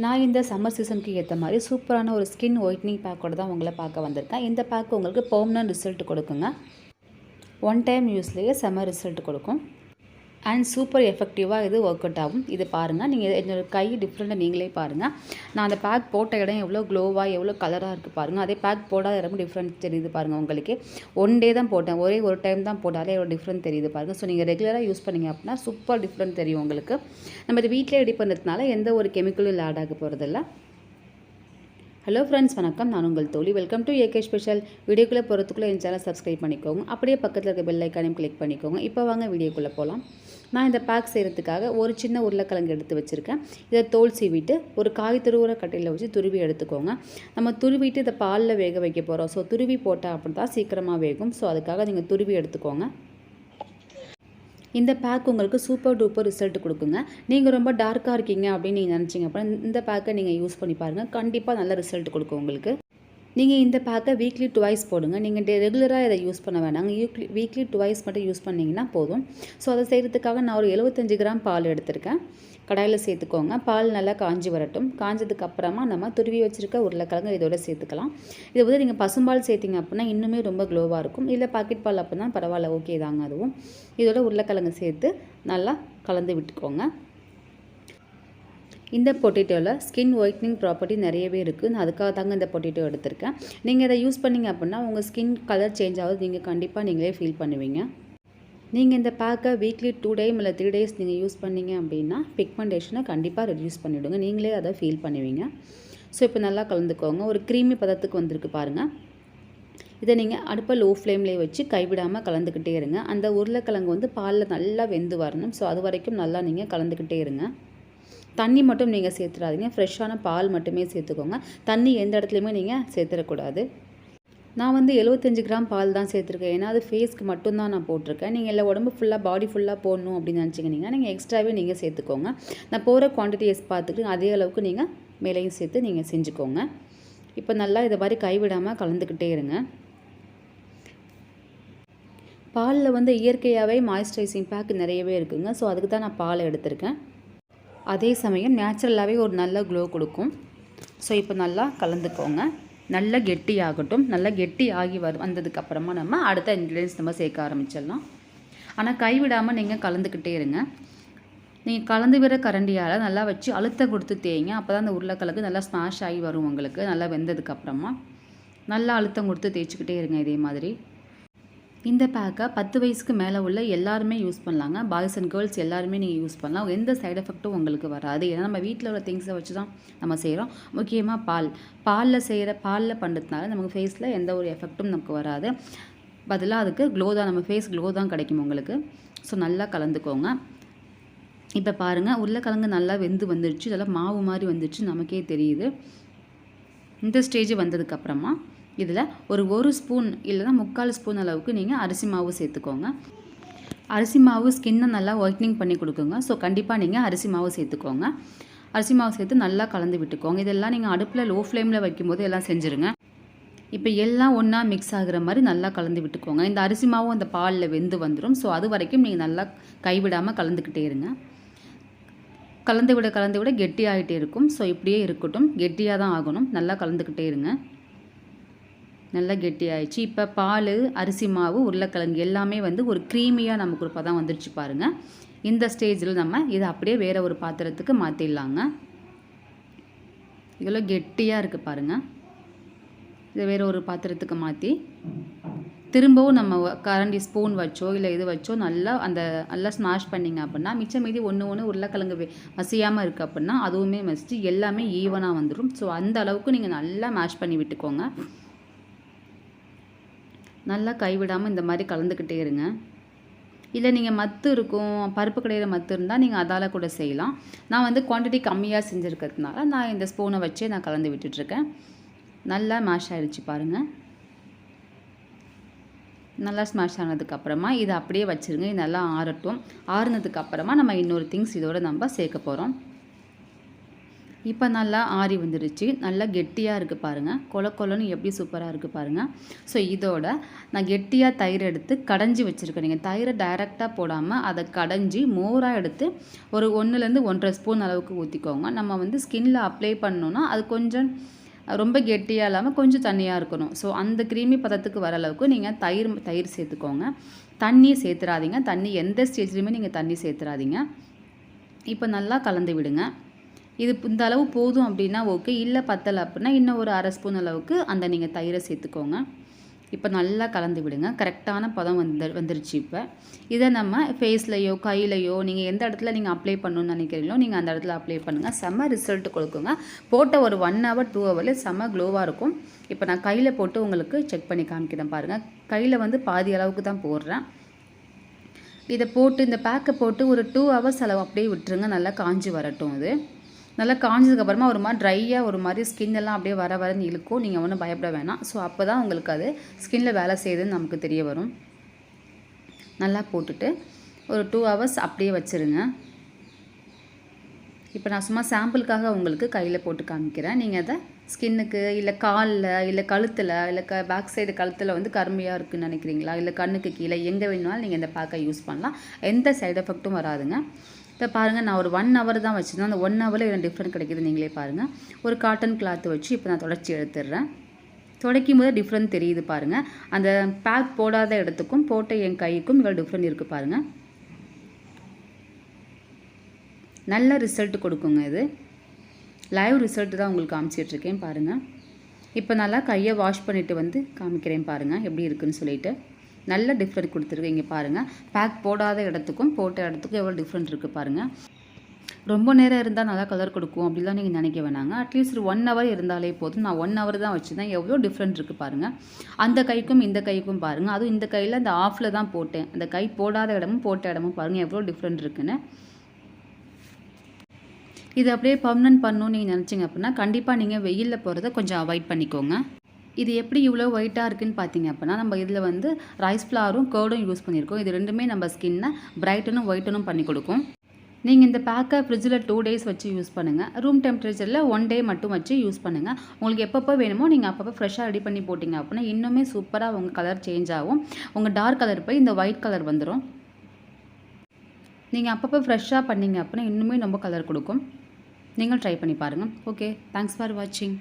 நான் இந்த சம்மர் சீசனுக்கு ஏற்ற மாதிரி சூப்பரான ஒரு ஸ்கின் ஒயிட்னிங் பேக்கோடு தான் உங்களை பார்க்க வந்திருக்கேன். இந்த பேக் உங்களுக்கு பெர்மனன்ட் ரிசல்ட் கொடுக்குங்க. ஒன் டைம் யூஸ்லேயே செம்ம ரிசல்ட் கொடுக்கும். அண்ட் சூப்பர் எஃபெக்டிவாக இது ஒர்க் அவுட் ஆகும். இது பாருங்கள், நீங்கள் என்னோடய கை டிஃப்ரெண்ட்டாக நீங்களே பாருங்கள். நான் அந்த பேக் போட்ட இடம் எவ்வளோ க்ளோவாக எவ்வளோ கலராக இருக்குது பாருங்கள். அதே பேக் போடாத இடம் டிஃப்ரெண்ட் தெரியுது பாருங்கள். உங்களுக்கு ஒன் டே தான் போட்டேன், ஒரே ஒரு டைம் தான் போட்டாலே எவ்வளோ டிஃப்ரெண்ட் தெரியுது பாருங்கள். ஸோ நீங்கள் ரெகுலராக யூஸ் பண்ணிங்க அப்படின்னா சூப்பர் டிஃப்ரெண்ட் தெரியும் உங்களுக்கு. நம்ம இது வீட்டிலே ரெடி பண்ணுறதுனால எந்த ஒரு கெமிக்கலும் ஆட் ஆக போகிறதில்ல. ஹலோ ஃப்ரெண்ட்ஸ், வணக்கம். நான் உங்கள் தோழி. Welcome to AK special. வீடியோக்குள்ளே போகிறதுக்குள்ளே என் சேனல் சப்ஸ்கிரைப் பண்ணிக்கோங்க. அப்படியே பக்கத்தில் இருக்க பெல் ஐக்கானையும் கிளிக் பண்ணிக்கோங்க. இப்போ வாங்க வீடியோக்குள்ளே போகலாம். நான் இந்த பேக் செய்கிறதுக்காக ஒரு சின்ன உருளைக்கிழங்கு எடுத்து வச்சுருக்கேன். இதை தோல் சீவிட்டு ஒரு காய் துருவுற கட்டையில் வச்சு துருவி எடுத்துக்கோங்க. நம்ம துருவிட்டு இதை பாலில் வேக வைக்க போகிறோம். ஸோ துருவி போட்டால் அப்படி தான் சீக்கிரமாக வேகும். ஸோ அதுக்காக நீங்கள் துருவி எடுத்துக்கோங்க. இந்த பேக் உங்களுக்கு சூப்பர் டூப்பர் ரிசல்ட் கொடுக்குங்க. நீங்கள் ரொம்ப டார்க்காக இருக்கீங்க அப்படின்னு நீங்கள் நினச்சிங்க அப்படின்னா இந்த பேக்கை நீங்கள் யூஸ் பண்ணி பாருங்கள். கண்டிப்பாக நல்ல ரிசல்ட் கொடுக்கும் உங்களுக்கு. நீங்கள் இந்த பேக்கை வீக்லி டுவைஸ் போடுங்க. நீங்கள் ரெகுலராக இதை யூஸ் பண்ண வேணாங்க. வீக்லி டுவைஸ் மட்டும் யூஸ் பண்ணிங்கன்னா போதும். ஸோ அதை செய்கிறதுக்காக நான் ஒரு 75 கிராம் பால் எடுத்திருக்கேன். கடாயில் சேர்த்துக்கோங்க. பால் நல்லா காஞ்சி வரட்டும். காஞ்சதுக்கு அப்புறமா நம்ம துருவி வச்சுருக்க உருளைக்கிழங்கு இதோட சேர்த்துக்கலாம். இதை வந்து நீங்கள் பசும்பால் சேர்த்திங்க அப்படின்னா இன்னுமே ரொம்ப க்ளோவாக இருக்கும். இல்லை பாக்கெட் பால் அப்படின்னா பரவாயில்ல, ஓகே தாங்க. அதுவும் இதோட உருளைக்கிழங்கு சேர்த்து நல்லா கலந்து விட்டுக்கோங்க. இந்த பொட்டேட்டோவில் ஸ்கின் ஒயிட்னிங் ப்ராப்பர்ட்டி நிறையவே இருக்குது. நான் அதுக்காக தாங்க இந்த பொட்டேட்டோ எடுத்திருக்கேன். நீங்கள் இதை யூஸ் பண்ணிங்க அப்படின்னா உங்கள் ஸ்கின் கலர் சேஞ்ச் ஆகுது நீங்கள் கண்டிப்பாக நீங்களே ஃபீல் பண்ணுவீங்க. நீங்கள் இந்த பேக்கை வீக்லி 2 டைம் இல்லை 3 டேஸ் நீங்கள் யூஸ் பண்ணிங்க அப்படின்னா பிக்மெண்டேஷனை கண்டிப்பாக ரெடியூஸ் பண்ணிவிடுங்க. நீங்களே அதை ஃபீல் பண்ணுவீங்க. ஸோ இப்போ நல்லா கலந்துக்கோங்க. ஒரு க்ரீமி பதத்துக்கு வந்திருக்கு பாருங்கள். இதை நீங்கள் அடுப்பை லோ ஃப்ளேம்லேயே வச்சு கைவிடாமல் கலந்துக்கிட்டே இருங்க. அந்த உருளைக்கிழங்கு வந்து பாலில் நல்லா வெந்து வரணும். ஸோ அது வரைக்கும் நல்லா நீங்கள் கலந்துக்கிட்டே இருங்க. தண்ணி மட்டும் நீங்கள் சேர்த்துடாதீங்க. ஃப்ரெஷ்ஷான பால் மட்டுமே சேர்த்துக்கோங்க. தண்ணி எந்த இடத்துலையுமே நீங்கள் சேர்த்துடக்கூடாது. நான் வந்து 75 கிராம் பால் தான் சேர்த்துருக்கேன். ஏன்னா அது ஃபேஸ்க்கு மட்டும்தான் நான் போட்டிருக்கேன். நீங்கள் இல்லை உடம்பு ஃபுல்லாக பாடி ஃபுல்லாக போடணும் அப்படின்னு நினச்சிங்கன்னா நீங்கள் எக்ஸ்ட்ராவே நீங்கள் சேர்த்துக்கோங்க. நான் போகிற குவான்டிட்டிஸ் பார்த்துட்டு அதே அளவுக்கு நீங்கள் மேலேயும் சேர்த்து நீங்கள் செஞ்சுக்கோங்க. இப்போ நல்லா இதை மாதிரி கைவிடாமல் கலந்துக்கிட்டே இருங்க. பாலில் வந்து இயற்கையாகவே மாய்ஸ்சரைசிங் பேக் நிறையவே இருக்குங்க. ஸோ அதுக்கு தான் நான் பாலை எடுத்திருக்கேன். அதே சமயம் நேச்சுரலாகவே ஒரு நல்ல க்ளோ கொடுக்கும். ஸோ இப்போ நல்லா கலந்துக்கோங்க. நல்லா கெட்டியாகட்டும். நல்லா கெட்டி ஆகி வந்ததுக்கப்புறமா நம்ம அடுத்த இன்க்ரீடியன்ஸ் நம்ம சேர்க்க ஆரம்பிச்சிடலாம். ஆனால் கைவிடாமல் நீங்கள் கலந்துக்கிட்டே இருங்க. நீங்கள் கலந்து விட கரண்டியால் நல்லா வச்சு அழுத்தம் கொடுத்து தேய்ங்க. அப்போ தான் அந்த உருளைக்கிழங்கு நல்லா ஸ்மாஷ் ஆகி வரும் உங்களுக்கு. நல்லா வெந்ததுக்கப்புறமா நல்லா அழுத்தம் கொடுத்து தேய்ச்சிக்கிட்டே இருங்க. இதே மாதிரி இந்த பேக்கை 10 வயசுக்கு மேலே உள்ள எல்லாருமே யூஸ் பண்ணலாங்க. பாய்ஸ் அண்ட் கேர்ள்ஸ் எல்லாருமே நீங்கள் யூஸ் பண்ணலாம். எந்த சைடு எஃபெக்ட்டும் உங்களுக்கு வராது. ஏன்னா நம்ம வீட்டில் உள்ள திங்ஸை வச்சு தான் நம்ம செய்கிறோம். முக்கியமாக பாலில் பண்ணுறதுனால நமக்கு ஃபேஸில் எந்த ஒரு எஃபெக்ட்டும் நமக்கு வராது. பதிலாக அதுக்கு க்ளோ தான், நம்ம ஃபேஸ் க்ளோ தான் கிடைக்கும் உங்களுக்கு. ஸோ நல்லா கலந்துக்கோங்க. இப்போ பாருங்கள், உருளைக்கிழங்கு நல்லா வெந்து வந்துடுச்சு. இதெல்லாம் மாவு மாதிரி வந்துடுச்சு, நமக்கே தெரியுது. இந்த ஸ்டேஜ் வந்ததுக்கப்புறமா இதில் ஒரு ஸ்பூன் இல்லைனா 3/4 ஸ்பூன் அளவுக்கு நீங்கள் அரிசி மாவு சேர்த்துக்கோங்க. அரிசி மாவு ஸ்கின்னை நல்லா ஒயிட்னிங் பண்ணி கொடுக்குங்க. ஸோ கண்டிப்பாக நீங்கள் அரிசி மாவு சேர்த்துக்கோங்க. அரிசி மாவு சேர்த்து நல்லா கலந்து விட்டுக்கோங்க. இதெல்லாம் நீங்கள் அடுப்பில் லோ ஃப்ளேமில் வைக்கும்போது எல்லாம் செஞ்சுருங்க. இப்போ எல்லாம் ஒன்றா மிக்ஸ் ஆகுற மாதிரி நல்லா கலந்து விட்டுக்கோங்க. இந்த அரிசி மாவும் அந்த பாலில் வெந்து வந்துடும். ஸோ அது வரைக்கும் நீங்கள் நல்லா கைவிடாமல் கலந்துக்கிட்டே இருங்க. கலந்து விட கெட்டி ஆகிட்டே இருக்கும். ஸோ இப்படியே இருக்கட்டும், கெட்டியாக தான் ஆகணும். நல்லா கலந்துக்கிட்டே இருங்க. நல்லா கெட்டி ஆயிடுச்சு. இப்போ பால், அரிசி மாவு, உருளைக்கிழங்கு எல்லாமே வந்து ஒரு க்ரீமியாக நமக்கு ஒரு பதம் வந்துடுச்சு பாருங்கள். இந்த ஸ்டேஜில் நம்ம இதை அப்படியே வேறு ஒரு பாத்திரத்துக்கு மாற்றிடலாங்க. இதெல்லாம் கெட்டியாக இருக்குது பாருங்கள். இதை வேறு ஒரு பாத்திரத்துக்கு மாற்றி திரும்பவும் நம்ம கரண்டி ஸ்பூன் வச்சோ இல்லை இது வச்சோ நல்லா ஸ்மாஷ் பண்ணிங்க அப்படின்னா மிச்சம் மீதி ஒன்று உருளைக்கிழங்கு மசியாமல் இருக்குது அப்படின்னா அதுவுமே மசிச்சு எல்லாமே ஈவனாக வந்துடும். ஸோ அந்த அளவுக்கு நீங்கள் நல்லா மேஷ் பண்ணி விட்டுக்கோங்க. நல்லா கைவிடாமல் இந்த மாதிரி கலந்துக்கிட்டே இருங்க. இல்லை நீங்கள் மத்து இருக்கும், பருப்பு கடையில் மத்து இருந்தால் நீங்கள் அதால் கூட செய்யலாம். நான் வந்து குவான்டிட்டி கம்மியாக செஞ்சுருக்கிறதுனால நான் இந்த ஸ்பூனை வச்சே நான் கலந்து விட்டுட்ருக்கேன். நல்லா மேஷ் ஆகிடுச்சு பாருங்கள். நல்லா ஸ்மாஷ் ஆனதுக்கப்புறமா இதை அப்படியே வச்சுருங்க. இது நல்லா ஆறட்டும். ஆறுனதுக்கப்புறமா நம்ம இன்னொரு திங்ஸ் இதோட நம்ம சேர்க்க போகிறோம். இப்போ நல்லா ஆறி வந்துடுச்சு. நல்லா கெட்டியாக இருக்குது பாருங்கள். கொல கொலன்னு எப்படி சூப்பராக இருக்குது பாருங்கள். ஸோ இதோட நான் கெட்டியாக தயிர் எடுத்து கடைஞ்சி வச்சுருக்கேன். நீங்கள் தயிரை டைரெக்டாக போடாமல் அதை கடைஞ்சி மோராக எடுத்து ஒரு 1லேருந்து 1½ ஸ்பூன் அளவுக்கு ஊற்றிக்கோங்க. நம்ம வந்து ஸ்கின்ல அப்ளை பண்ணோன்னா அது கொஞ்சம் ரொம்ப கெட்டியாக இல்லாமல் கொஞ்சம் தண்ணியாக இருக்கணும். ஸோ அந்த க்ரீமி பதத்துக்கு வர அளவுக்கு நீங்கள் தயிர் சேர்த்துக்கோங்க. தண்ணி சேர்த்துறாதீங்க. தண்ணி எந்த ஸ்டேஜ்லையுமே நீங்கள் தண்ணி சேர்த்துறாதீங்க. இப்போ நல்லா கலந்து விடுங்க. இது இந்த அளவு போதும் அப்படின்னா ஓகே. இல்லை பத்தலை அப்படின்னா இன்னும் ஒரு 1/2 ஸ்பூன் அளவுக்கு அந்த நீங்கள் தயிரை சேர்த்துக்கோங்க. இப்போ நல்லா கலந்து விடுங்க. கரெக்டான பதம் வந்துருச்சு. இப்போ இதை நம்ம ஃபேஸ்லையோ கையிலையோ நீங்கள் எந்த இடத்துல நீங்கள் அப்ளை பண்ணணும்னு நினைக்கிறீங்களோ நீங்கள் அந்த இடத்துல அப்ளை பண்ணுங்கள். செம்ம ரிசல்ட் கொடுக்குங்க. போட்ட ஒரு 1 hour 2 hourல செம்ம க்ளோவாக இருக்கும். இப்போ நான் கையில் போட்டு உங்களுக்கு செக் பண்ணி காமிக்கிறேன் பாருங்கள். கையில் வந்து பாதி அளவுக்கு தான் போடுறேன். இதை போட்டு இந்த பேக்கை போட்டு ஒரு 2 hours அளவு அப்படியே விட்டுருங்க. நல்லா காஞ்சி வரட்டும். அது நல்லா காஞ்சதுக்கப்புறமா ஒரு மாதிரி ட்ரையாக ஒரு மாதிரி ஸ்கின் எல்லாம் அப்படியே வரன்னு இழுக்கும். நீங்கள் ஒன்றும் பயப்பட வேணாம். ஸோ அப்போ தான் உங்களுக்கு அது ஸ்கின்ல வேலை செய்யுதுன்னு நமக்கு தெரிய வரும். நல்லா போட்டுட்டு ஒரு 2 hours அப்படியே வச்சுருங்க. இப்போ நான் சும்மா சாம்பிளுக்காக உங்களுக்கு கையில் போட்டு காமிக்கிறேன். நீங்கள் அதை ஸ்கின்னுக்கு இல்லை காலில் இல்லை கழுத்தில் இல்லை பேக் சைடு கழுத்தில் வந்து கருமையாக இருக்குதுன்னு நினைக்கிறீங்களா, இல்லை கண்ணுக்கு கீழே எங்கே வேணுனாலும் நீங்கள் இந்த பேக்கை யூஸ் பண்ணலாம். எந்த சைடு எஃபெக்ட்டும் வராதுங்க. இப்போ பாருங்கள், நான் ஒரு 1 hour தான் வச்சுருந்தேன். அந்த 1 hourல எனக்கு டிஃப்ரெண்ட் கிடைக்கிது. நீங்களே பாருங்கள். ஒரு காட்டன் கிளாத் வச்சு இப்போ நான் தொடச்சி எடுத்துடுறேன். துடைக்கும் போது டிஃப்ரெண்ட் தெரியுது பாருங்கள். அந்த பேக் போடாத இடத்துக்கும் போட்ட என் கைக்கும் இவ்வளோ டிஃப்ரெண்ட் இருக்குது பாருங்கள். நல்ல ரிசல்ட் கொடுக்குங்க. இது லைவ் ரிசல்ட் தான் உங்களுக்கு காமிச்சிட்ருக்கேன் பாருங்கள். இப்போ நல்லா கையை வாஷ் பண்ணிவிட்டு வந்து காமிக்கிறேன் பாருங்கள் எப்படி இருக்குதுன்னு சொல்லிட்டு. நல்ல டிஃப்ரெண்ட் கொடுத்துருக்கு. இங்கே பாருங்கள், பேக் போடாத இடத்துக்கும் போட்ட இடத்துக்கும் எவ்வளோ டிஃப்ரெண்ட் இருக்குது பாருங்கள். ரொம்ப நேரம் இருந்தால் நல்லா கலர் கொடுக்கும் அப்படிலாம் நீங்கள் நினைக்க வேணாங்க. அட்லீஸ்ட் ஒரு 1 hour இருந்தாலே போதும். நான் 1 hour தான் வச்சுருந்தேன். எவ்வளோ டிஃப்ரெண்ட் இருக்குது பாருங்கள். அந்த கைக்கும் இந்த கைக்கும் பாருங்கள். அதுவும் இந்த கையில் அந்த ஆஃபில் தான் போட்டேன். அந்த கை போடாத இடமும் போட்ட இடமும் பாருங்கள் எவ்வளோ டிஃப்ரெண்ட் இருக்குன்னு. இது அப்படியே பர்மனன்ட் பண்ணணும்னு நீங்கள் நினச்சிங்க அப்படின்னா கண்டிப்பாக நீங்கள் வெயிலில் போகிறத கொஞ்சம் அவாய்ட் பண்ணிக்கோங்க. இது எப்படி இவ்வளோ ஒயிட்டாக இருக்குதுன்னு பார்த்தீங்க அப்படின்னா நம்ம இதில் வந்து ரைஸ் ஃப்ளாரும் கர்டும் யூஸ் பண்ணியிருக்கோம். இது ரெண்டுமே நம்ம ஸ்கின்னை பிரைட்டனும் ஒயிட்டனும் பண்ணி கொடுக்கும். நீங்கள் இந்த பேக்கை ஃப்ரிட்ஜில் 2 days வச்சு யூஸ் பண்ணுங்கள். ரூம் டெம்பரேச்சரில் 1 day மட்டும் வச்சு யூஸ் பண்ணுங்கள். உங்களுக்கு எப்பப்போ வேணுமோ நீங்கள் அப்பப்போ ஃப்ரெஷ்ஷாக ரெடி பண்ணி போட்டிங்க அப்படின்னா இன்னுமே சூப்பராக உங்கள் கலர் சேஞ்ச் ஆகும். உங்கள் டார்க் கலர் போய் இந்த ஒயிட் கலர் வந்துடும். நீங்கள் அப்பப்போ ஃப்ரெஷ்ஷாக பண்ணிங்க அப்படின்னா இன்னுமே ரொம்ப கலர் கொடுக்கும். நீங்கள் ட்ரை பண்ணி பாருங்கள். ஓகே, தேங்க்ஸ் ஃபார் வாட்சிங்.